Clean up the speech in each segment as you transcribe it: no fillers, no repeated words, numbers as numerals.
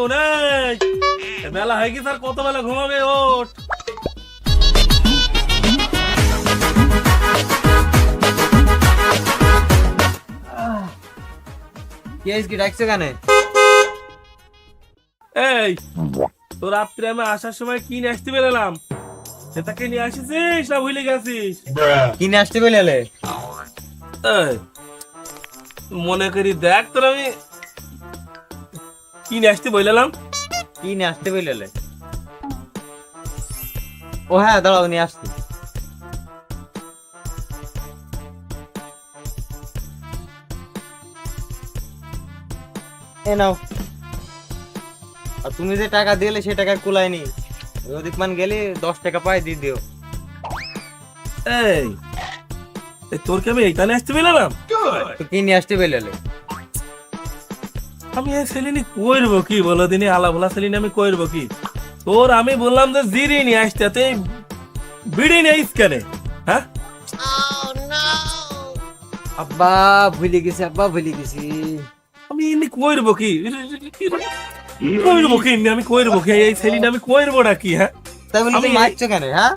শোন এই বেলা হয়ে গেছে আর কত বেলা ঘুমাবে ওঠ কি ডাকছো কেন? এই তো রাত্রে আমি আসার সময় কি নিয়ে আসতে বেরোলাম সেটাকে নিয়ে আসিস না ভুলে গেছিস? কিনে আসতে বলে এই, মনে করি দেখ তোর আমি কি নিয়ে আসতে বললাম। কিনে আসতে বলে? ও হ্যাঁ, দাঁড়াও নিয়ে আসছি। এ নাও। আর তুমি যে টাকা দিলে সে টাকা কুলায়নি, ওদিক মান গেলে 10 টাকা পাই দিয়ে দিও। এই তোর কি আমি এইখানে আসতে বেরোলাম? তো কিনে আসতে বলে? আমি এই সেলিনি কইরবো কি বলো দিনে আলা ভোলা সেলিনি আমি কইরবো কি? তোর আমি বললাম যে জিরি নিয়ে আসতে তুই বিড়ি নিয়ে আইস কেন? হ্যাঁ আব্বা ভুলে গেছি, আব্বা ভুলে গেছি। আমি এমনি কইরবো কি কইরবো কি আমি কইরবো কি এই সেলিনি আমি কইরবোটা কি? হ্যাঁ তাই বলে তুমি মারছো কেন? হ্যাঁ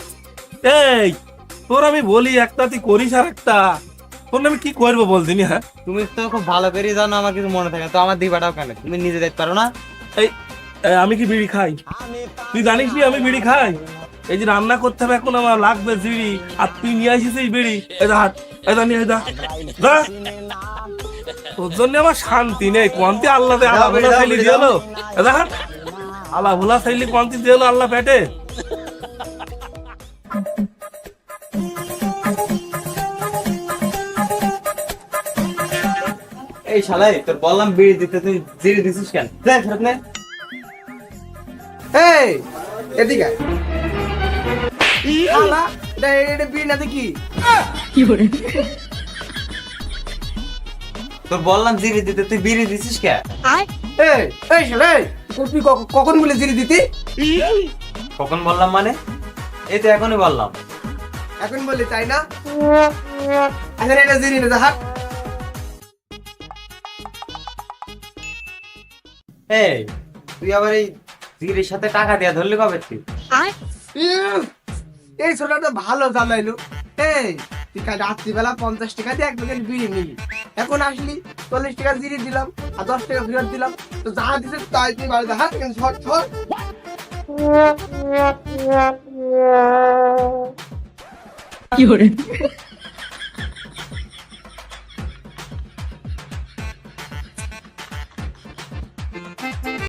এই তোর আমি বলি একটা তুই করিস আর একটা, তোর আমি কি করবো বলদিনি? হ্যাঁ তুমি তো খুব ভালো করে জানো আমার কিছু মনে থাকে, তো আমার দিবাটাও কেন? তুমি নিজে দেখতে পারো না? এই আমি কি বিড়ি খাই? তুই জানিস নি আমি বিড়ি খাই? এই যে রান্না করতে হবে এখন আমার লাগবে বিড়ি, আর তুই নিয়ে আসিস এই বিড়ি। এটা হাট, এটা নিয়ে যা। তোর জন্য আমার শান্তি নেই। কোয়ান্তি আল্লাহ আলা ভোলা চাইলি দিল, এটা হাট আলা ভোলা চাইলি কোয়ান্তি দিল আল্লাহ পেটে। এই শালাই, তোর বললাম বিড়ি দিতে, তুই জিরে দিছিস কেন? যা ফেরত নে। এই এদিকে শালা, এটা বিড়ি না দেখি। তোর বললাম জিরে দিতে, তুই বিড়ি দিছিস কেন? এই এই শালা, তুই কখন বলে জিরি দিতি? কখন বললাম মানে? এই তো এখনই বললাম। এখন বললি তাই না? এখন এটা জিরি না, হাট। এই তুই আবার এই জিরের সাথে টাকা দিয়া ধরলি কবে তুই? এই ছোটটা ভালো জ্বালাইলো। এই তুই কাল রাত্রিবেলা 50 টাকা দিয়ে এক প্যাকেট বিড়ি নিলি, এখন আসলি 40 টাকা জিরি দিলাম আর 10 টাকা ফেরত দিলাম, তো যা দিছে তাই তুই বাড়িতে হাত কেন ছট ছট। কি